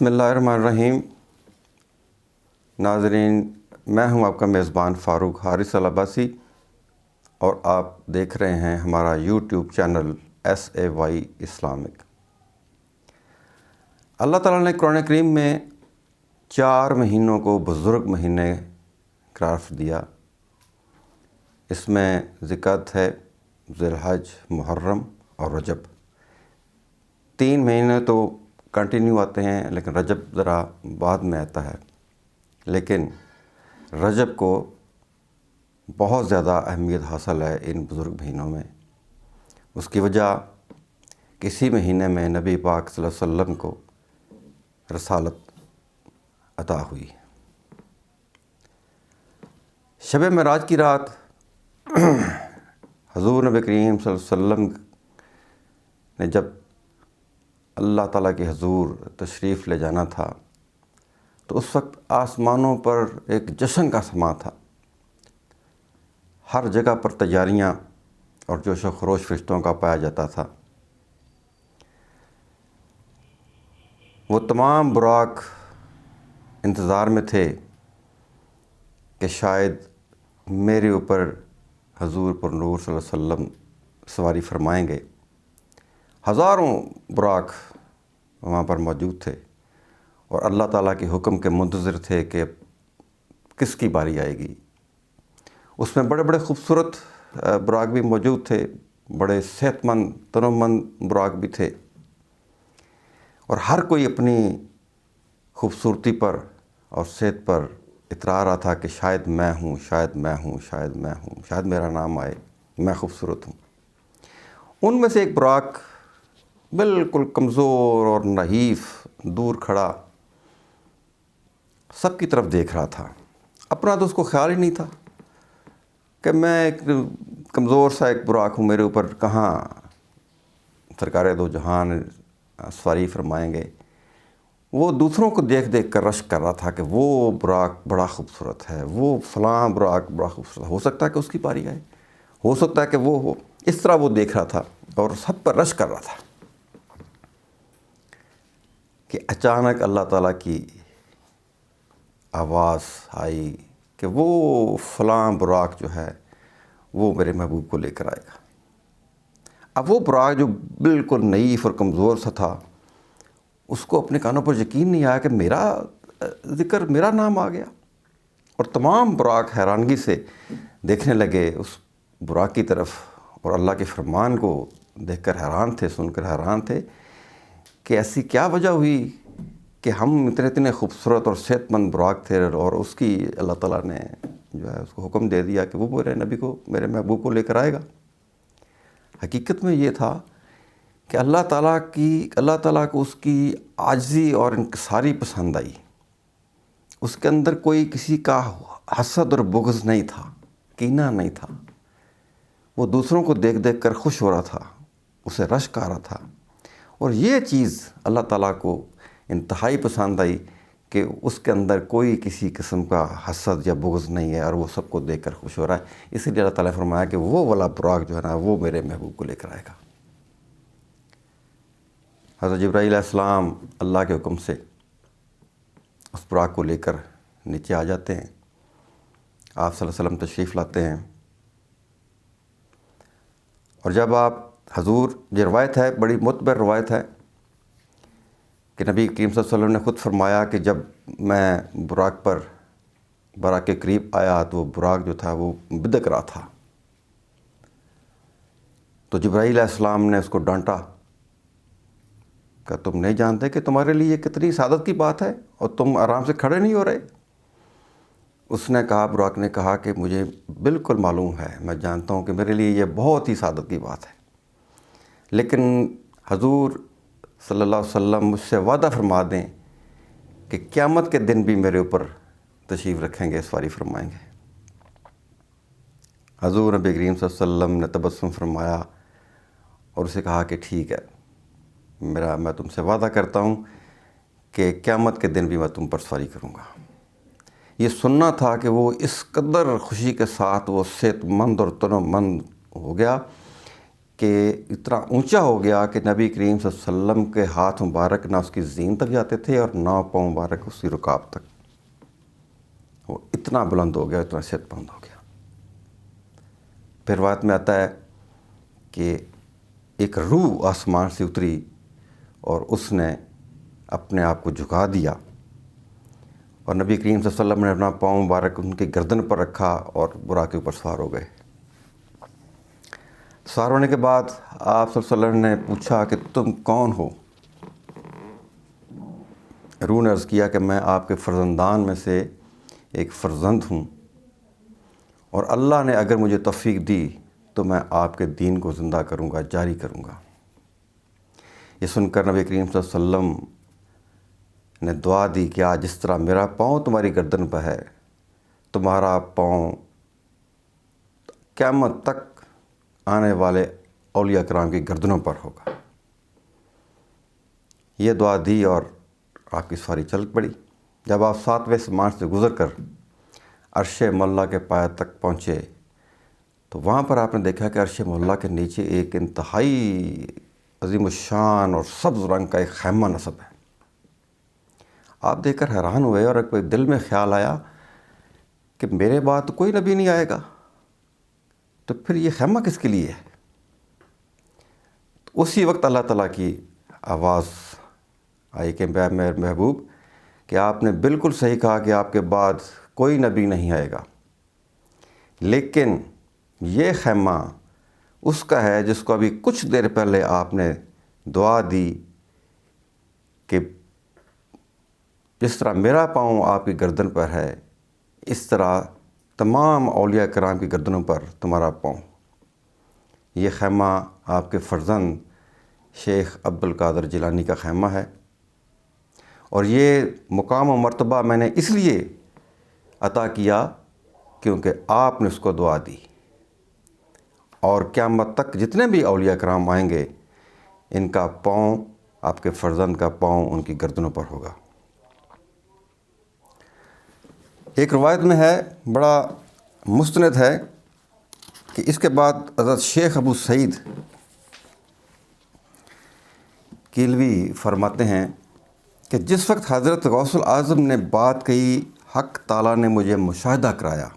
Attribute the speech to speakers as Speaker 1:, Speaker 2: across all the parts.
Speaker 1: بسم اللہ الرحمن الرحیم۔ ناظرین، میں ہوں آپ کا میزبان فاروق حارث العباسی اور آپ دیکھ رہے ہیں ہمارا یوٹیوب چینل SAY اسلامک۔ اللہ تعالیٰ نے قرآن کریم میں 4 مہینوں کو بزرگ مہینے قرار دیا۔ اس میں ذکر ہے ذی الحج، محرم اور رجب۔ 3 مہینے تو کنٹینیو آتے ہیں، لیکن رجب ذرا بعد میں آتا ہے۔ لیکن رجب کو بہت زیادہ اہمیت حاصل ہے ان بزرگ مہینوں میں۔ اس کی وجہ کسی مہینے میں نبی پاک صلی اللہ علیہ وسلم کو رسالت عطا ہوئی۔ شب معراج کی رات حضور نبی کریم صلی اللہ علیہ وسلم نے جب اللہ تعالیٰ کے حضور تشریف لے جانا تھا تو اس وقت آسمانوں پر ایک جشن کا سما تھا۔ ہر جگہ پر تیاریاں اور جوش و خروش فرشتوں کا پایا جاتا تھا۔ وہ تمام براق انتظار میں تھے کہ شاید میرے اوپر حضور پر نور صلی اللہ علیہ وسلم سواری فرمائیں گے۔ ہزاروں براق وہاں پر موجود تھے اور اللہ تعالیٰ کے حکم کے منتظر تھے کہ کس کی باری آئے گی۔ اس میں بڑے بڑے خوبصورت براق بھی موجود تھے، بڑے صحت مند تنومند براق بھی تھے، اور ہر کوئی اپنی خوبصورتی پر اور صحت پر اترا رہا تھا کہ شاید میں ہوں، شاید میں ہوں، شاید میں ہوں، شاید میرا نام آئے، میں خوبصورت ہوں۔ ان میں سے ایک براق بالکل کمزور اور نحیف دور کھڑا سب کی طرف دیکھ رہا تھا۔ اپنا تو اس کو خیال ہی نہیں تھا کہ میں ایک کمزور سا ایک براق ہوں، میرے اوپر کہاں سرکار دو جہان سواری فرمائیں گے۔ وہ دوسروں کو دیکھ دیکھ کر رشک کر رہا تھا کہ وہ براق بڑا خوبصورت ہے، وہ فلاں براق بڑا خوبصورت ہے، ہو سکتا ہے کہ اس کی باری آئے، ہو سکتا ہے کہ وہ ہو۔ اس طرح وہ دیکھ رہا تھا اور سب پر رشک کر رہا تھا کہ اچانک اللہ تعالیٰ کی آواز آئی کہ وہ فلاں براق جو ہے وہ میرے محبوب کو لے کر آئے گا۔ اب وہ براق جو بالکل نحیف اور کمزور سا تھا، اس کو اپنے کانوں پر یقین نہیں آیا کہ میرا ذکر، میرا نام آ گیا۔ اور تمام براق حیرانگی سے دیکھنے لگے اس براق کی طرف اور اللہ کے فرمان کو دیکھ کر حیران تھے، سن کر حیران تھے کہ ایسی کیا وجہ ہوئی کہ ہم اتنے خوبصورت اور صحت مند براق تھے اور اس کی اللہ تعالیٰ نے جو ہے اس کو حکم دے دیا کہ وہ میرے نبی کو، میرے محبوب کو لے کر آئے گا۔ حقیقت میں یہ تھا کہ اللہ تعالیٰ کو اس کی عاجزی اور انکساری پسند آئی۔ اس کے اندر کوئی کسی کا حسد اور بغض نہیں تھا، کینہ نہیں تھا۔ وہ دوسروں کو دیکھ دیکھ کر خوش ہو رہا تھا، اسے رشک آ رہا تھا، اور یہ چیز اللہ تعالیٰ کو انتہائی پسند آئی کہ اس کے اندر کوئی کسی قسم کا حسد یا بغض نہیں ہے اور وہ سب کو دیکھ کر خوش ہو رہا ہے۔ اسی لیے اللہ تعالیٰ نے فرمایا کہ وہ والا براق جو ہے نا وہ میرے محبوب کو لے کر آئے گا۔ حضرت جبرائیل علیہ السلام اللہ کے حکم سے اس براق کو لے کر نیچے آ جاتے ہیں۔ آپ صلی اللہ علیہ وسلم تشریف لاتے ہیں، اور جب آپ حضور، یہ روایت ہے، بڑی معتبر روایت ہے کہ نبی کریم صلی اللہ علیہ وسلم نے خود فرمایا کہ جب میں براق کے قریب آیا تو وہ براق جو تھا وہ بدک رہا تھا۔ تو جبرائیل علیہ السلام نے اس کو ڈانٹا کہ تم نہیں جانتے کہ تمہارے لیے یہ کتنی سعادت کی بات ہے اور تم آرام سے کھڑے نہیں ہو رہے؟ اس نے کہا، براق نے کہا کہ مجھے بالکل معلوم ہے، میں جانتا ہوں کہ میرے لیے یہ بہت ہی سعادت کی بات ہے، لیکن حضور صلی اللہ علیہ وسلم مجھ سے وعدہ فرما دیں کہ قیامت کے دن بھی میرے اوپر تشریف رکھیں گے، سواری فرمائیں گے۔ حضور نبی کریم صلی اللہ علیہ وسلم نے تبسم فرمایا اور اسے کہا کہ ٹھیک ہے، میں تم سے وعدہ کرتا ہوں کہ قیامت کے دن بھی میں تم پر سواری کروں گا۔ یہ سننا تھا کہ وہ اس قدر خوشی کے ساتھ وہ صحت مند اور تنومند ہو گیا کہ اتنا اونچا ہو گیا کہ نبی کریم صلی اللہ علیہ وسلم کے ہاتھ مبارک نہ اس کی زین تک جاتے تھے اور نہ پاؤں مبارک اس کی رکاب تک. وہ اتنا بلند ہو گیا, اتنا صحت مند ہو گیا. پھر روایت میں آتا ہے کہ ایک روح آسمان سے اتری اور اس نے اپنے آپ کو جھکا دیا اور نبی کریم صلی اللہ علیہ وسلم نے اپنا پاؤں مبارک ان کی گردن پر رکھا اور براق کے اوپر سوار ہو گئے. سوار ہونے کے بعد آپ صلی اللہ علیہ وسلم نے پوچھا کہ تم کون ہو؟ روح نے عرض کیا کہ میں آپ کے فرزندان میں سے ایک فرزند ہوں اور اللہ نے اگر مجھے توفیق دی تو میں آپ کے دین کو زندہ کروں گا, جاری کروں گا. یہ سن کر نبی کریم صلی اللہ علیہ وسلم نے دعا دی کہ آج جس طرح میرا پاؤں تمہاری گردن پہ ہے, تمہارا پاؤں قیامت تک آنے والے اولیاء کرام کی گردنوں پر ہوگا. یہ دعا دی اور آپ کی سواری چل پڑی. جب آپ 7ویں آسمان سے گزر کر عرش مولا کے پائے تک پہنچے تو وہاں پر آپ نے دیکھا کہ عرش مولا کے نیچے ایک انتہائی عظیم الشان اور سبز رنگ کا ایک خیمہ نصب ہے. آپ دیکھ کر حیران ہوئے اور ایک دل میں خیال آیا کہ میرے بعد تو کوئی نبی نہیں آئے گا, تو پھر یہ خیمہ کس کے لیے ہے؟ تو اسی وقت اللہ تعالیٰ کی آواز آئی کہ میرے محبوب کہ آپ نے بالکل صحیح کہا کہ آپ کے بعد کوئی نبی نہیں آئے گا, لیکن یہ خیمہ اس کا ہے جس کو ابھی کچھ دیر پہلے آپ نے دعا دی کہ جس طرح میرا پاؤں آپ کی گردن پر ہے اس طرح تمام اولیاء کرام کی گردنوں پر تمہارا پاؤں. یہ خیمہ آپ کے فرزند شیخ عبدالقادر جیلانی کا خیمہ ہے اور یہ مقام و مرتبہ میں نے اس لیے عطا کیا کیونکہ آپ نے اس کو دعا دی, اور قیامت تک جتنے بھی اولیاء کرام آئیں گے ان کا پاؤں, آپ کے فرزند کا پاؤں ان کی گردنوں پر ہوگا. ایک روایت میں ہے, بڑا مستند ہے, کہ اس کے بعد حضرت شیخ ابو سعید کیلوی فرماتے ہیں کہ جس وقت حضرت غوث الاعظم نے بات کہی, حق تعالیٰ نے مجھے مشاہدہ کرایا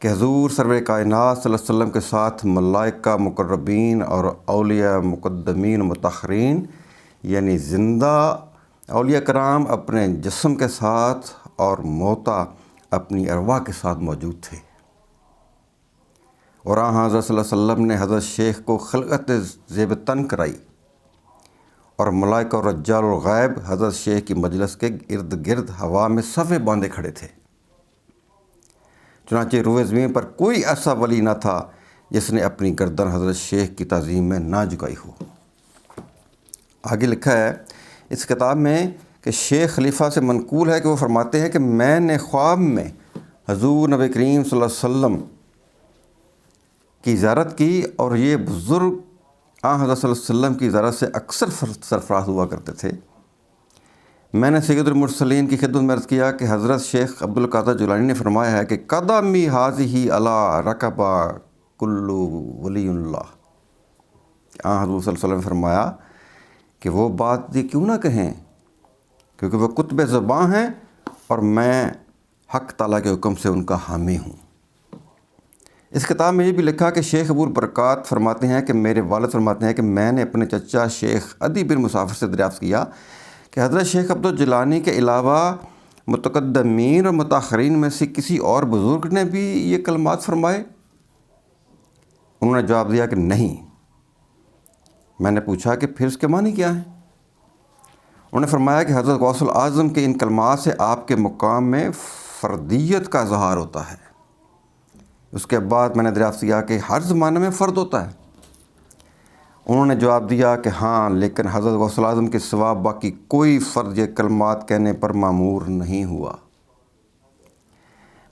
Speaker 1: کہ حضور سرور کائنات صلی اللہ علیہ وسلم کے ساتھ ملائکہ مقربین اور اولیاء مقدمین متاخرین یعنی زندہ اولیاء کرام اپنے جسم کے ساتھ اور موتا اپنی ارواح کے ساتھ موجود تھے. اور حضرت صلی اللہ علیہ وسلم نے حضرت شیخ کو خلقت زیب تن کرائی اور ملائکہ اور رجال الغیب حضرت شیخ کی مجلس کے ارد گرد ہوا میں صفے باندھے کھڑے تھے. چنانچہ روئے زمین پر کوئی ایسا ولی نہ تھا جس نے اپنی گردن حضرت شیخ کی تعظیم میں نہ جھکائی ہو. آگے لکھا ہے اس کتاب میں کہ شیخ خلیفہ سے منقول ہے کہ وہ فرماتے ہیں کہ میں نے خواب میں حضور نبی کریم صلی اللہ علیہ وسلم کی زیارت کی اور یہ بزرگ حضرت صلی اللہ علیہ وسلم کی زیارت سے اکثر سرفراز ہوا کرتے تھے. میں نے سید المرسلین کی خدمت میں عرض کیا کہ حضرت شیخ عبدالقادر جیلانی نے فرمایا ہے کہ قدمی حاضی علی رکبہ کلو ولی اللہ. حضور صلی اللہ علیہ وسلم نے فرمایا کہ وہ بات یہ کیوں نہ کہیں کیونکہ وہ قطب زباں ہیں اور میں حق تعالیٰ کے حکم سے ان کا حامی ہوں. اس کتاب میں یہ بھی لکھا کہ شیخ ابو البرکات فرماتے ہیں کہ میرے والد فرماتے ہیں کہ میں نے اپنے چچا شیخ عدی بن مسافر سے دریافت کیا کہ حضرت شیخ عبدالجیلانی کے علاوہ متقدمین اور متاخرین میں سے کسی اور بزرگ نے بھی یہ کلمات فرمائے؟ انہوں نے جواب دیا کہ نہیں. میں نے پوچھا کہ پھر اس کے معنی کیا ہیں؟ انہوں نے فرمایا کہ حضرت غوث الاعظم کے ان کلمات سے آپ کے مقام میں فردیت کا اظہار ہوتا ہے. اس کے بعد میں نے دریافت کیا کہ ہر زمانے میں فرد ہوتا ہے؟ انہوں نے جواب دیا کہ ہاں، لیکن حضرت غوث الاعظم کے سوا باقی کوئی فرد یہ کلمات کہنے پر مامور نہیں ہوا.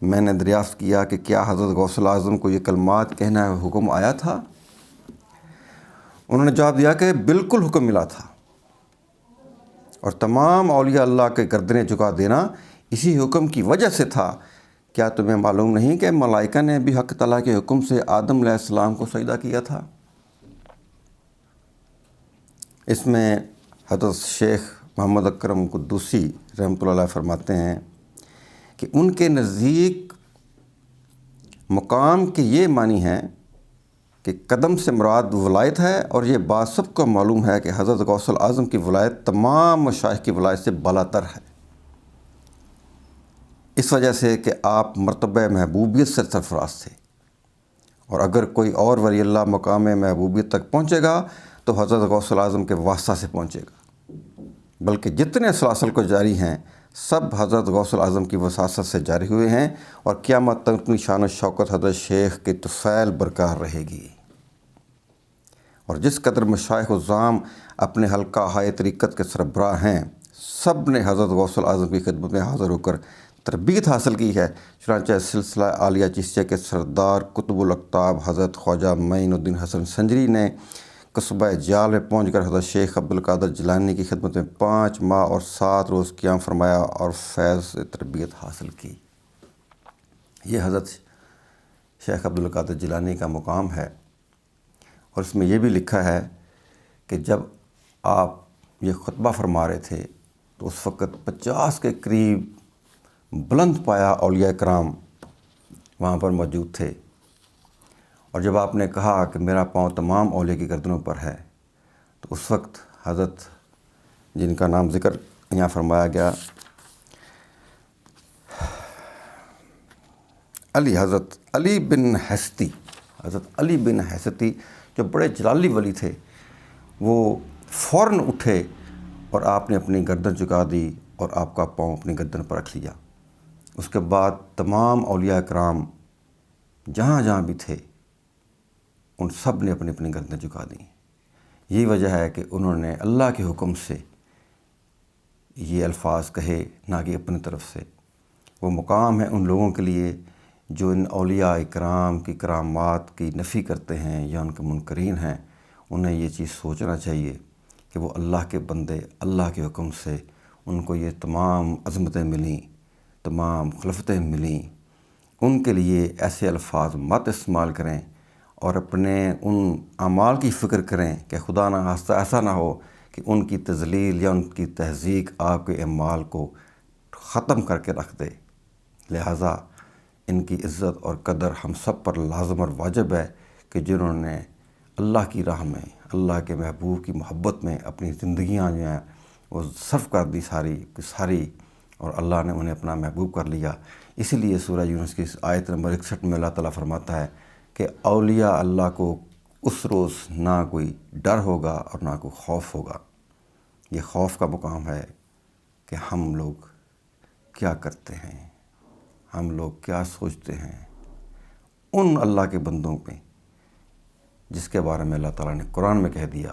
Speaker 1: میں نے دریافت کیا کہ کیا حضرت غوث الاعظم کو یہ کلمات کہنا حکم آیا تھا؟ انہوں نے جواب دیا کہ بالکل حکم ملا تھا اور تمام اولیاء اللہ کے گردنیں جھکا دینا اسی حکم کی وجہ سے تھا. کیا تمہیں معلوم نہیں کہ ملائکہ نے بھی حق تعالیٰ کے حکم سے آدم علیہ السلام کو سجدہ کیا تھا؟ اس میں حضرت شیخ محمد اکرم قدوسی رحمۃ اللہ علیہ فرماتے ہیں کہ ان کے نزدیک مقام کے یہ معنی ہیں کہ قدم سے مراد ولایت ہے، اور یہ بات سب کو معلوم ہے کہ حضرت غوث الاعظم کی ولایت تمام مشائخ کی ولایت سے بالاتر ہے، اس وجہ سے کہ آپ مرتبہ محبوبیت سے سرفراز تھے، اور اگر کوئی اور ولی اللہ مقام محبوبیت تک پہنچے گا تو حضرت غوث الاعظم کے واسطہ سے پہنچے گا، بلکہ جتنے سلاسل کو جاری ہیں سب حضرت غوث الاعظم کی وساطت سے جاری ہوئے ہیں، اور قیامت تک اپنی شان و شوکت حضرت شیخ کے طفیل برقرار رہے گی۔ اور جس قدر مشائخ الزام اپنے حلقہ ہائے طریقت کے سربراہ ہیں، سب نے حضرت غوث الاعظم کی خدمت میں حاضر ہو کر تربیت حاصل کی ہے۔ چنانچہ سلسلہ عالیہ چشتیہ کے سردار قطب الاقطاب حضرت خواجہ معین الدین حسن سنجری نے قصبہ جال میں پہنچ کر حضرت شیخ عبدالقادر جیلانی کی خدمت میں 5 ماہ اور 7 روز قیام فرمایا اور فیض سے تربیت حاصل کی۔ یہ حضرت شیخ عبدالقادر جیلانی کا مقام ہے، اور اس میں یہ بھی لکھا ہے کہ جب آپ یہ خطبہ فرما رہے تھے تو اس وقت 50 کے قریب بلند پایا اولیاء کرام وہاں پر موجود تھے، اور جب آپ نے کہا کہ میرا پاؤں تمام اولیاء کی گردنوں پر ہے، تو اس وقت حضرت جن کا نام ذکر یہاں فرمایا گیا حضرت علی بن حستی جو بڑے جلالی ولی تھے، وہ فوراً اٹھے اور آپ نے اپنی گردن جھکا دی اور آپ کا پاؤں اپنی گردن پر رکھ لیا۔ اس کے بعد تمام اولیاء کرام جہاں جہاں بھی تھے ان سب نے اپنی اپنی گردنیں جھکا دیں۔ یہی وجہ ہے کہ انہوں نے اللہ کے حکم سے یہ الفاظ کہے، نہ کہ اپنی طرف سے۔ وہ مقام ہے ان لوگوں کے لیے جو ان اولیاء کرام کی کرامات کی نفی کرتے ہیں یا ان کے منکرین ہیں۔ انہیں یہ چیز سوچنا چاہیے کہ وہ اللہ کے بندے، اللہ کے حکم سے ان کو یہ تمام عظمتیں ملیں، تمام خلفتیں ملیں۔ ان کے لیے ایسے الفاظ مت استعمال کریں اور اپنے ان اعمال کی فکر کریں کہ خدا نہ خواستہ ایسا نہ ہو کہ ان کی تذلیل یا ان کی تہذیب آپ کے اعمال کو ختم کر کے رکھ دے۔ لہٰذا ان کی عزت اور قدر ہم سب پر لازم اور واجب ہے کہ جنہوں نے اللہ کی راہ میں، اللہ کے محبوب کی محبت میں اپنی زندگیاں جو ہیں وہ صرف کر دی ساری، اور اللہ نے انہیں اپنا محبوب کر لیا۔ اسی لیے سورہ یونس کی آیت نمبر 61 میں اللہ تعالیٰ فرماتا ہے کہ اولیاء اللہ کو اس روز نہ کوئی ڈر ہوگا اور نہ کوئی خوف ہوگا۔ یہ خوف کا مقام ہے کہ ہم لوگ کیا کرتے ہیں، ہم لوگ کیا سوچتے ہیں ان اللہ کے بندوں پہ جس کے بارے میں اللہ تعالیٰ نے قرآن میں کہہ دیا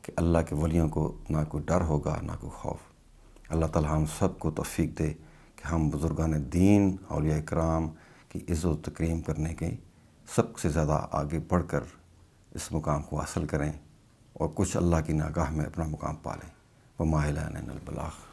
Speaker 1: کہ اللہ کے ولیوں کو نہ کوئی ڈر ہوگا نہ کوئی خوف۔ اللہ تعالیٰ ہم سب کو توفیق دے کہ ہم بزرگان دین، اولیاء کرام کی عزت و تکریم کرنے کے سب سے زیادہ آگے بڑھ کر اس مقام کو حاصل کریں اور کچھ اللہ کی نگاہ میں اپنا مقام پالیں۔ وما علینا الا البلاغ۔